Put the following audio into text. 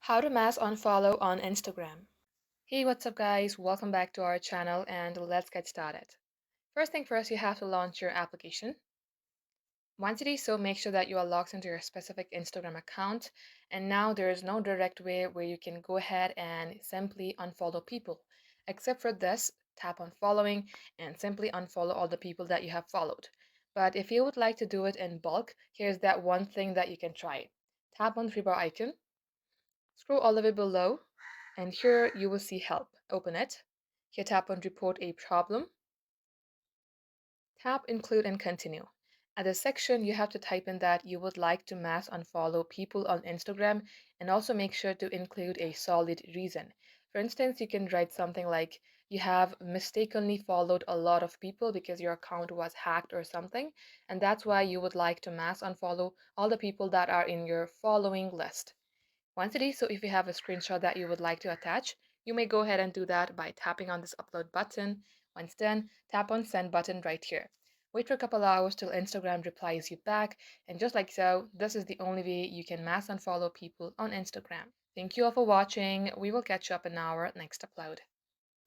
How to mass unfollow on Instagram. Hey, what's up, guys? Welcome back to our channel and let's get started. First thing first, you have to launch your application. Once it is so, make sure that you are logged into your specific Instagram account. And now there is no direct way where you can go ahead and simply unfollow people. Except for this, tap on following and simply unfollow all the people that you have followed. But if you would like to do it in bulk, here's that one thing that you can try. Tap on the three bar icon. Scroll all the way below, and here you will see help. Open it. Here tap on report a problem. Tap include and continue. At this section, you have to type in that you would like to mass unfollow people on Instagram and also make sure to include a solid reason. For instance, you can write something like you have mistakenly followed a lot of people because your account was hacked or something, and that's why you would like to mass unfollow all the people that are in your following list. Once it is, so if you have a screenshot that you would like to attach, you may go ahead and do that by tapping on this upload button. Once done, tap on send button right here. Wait for a couple hours till Instagram replies you back, and just like so, this is the only way you can mass unfollow people on Instagram. Thank you all for watching. We will catch you up in our next upload.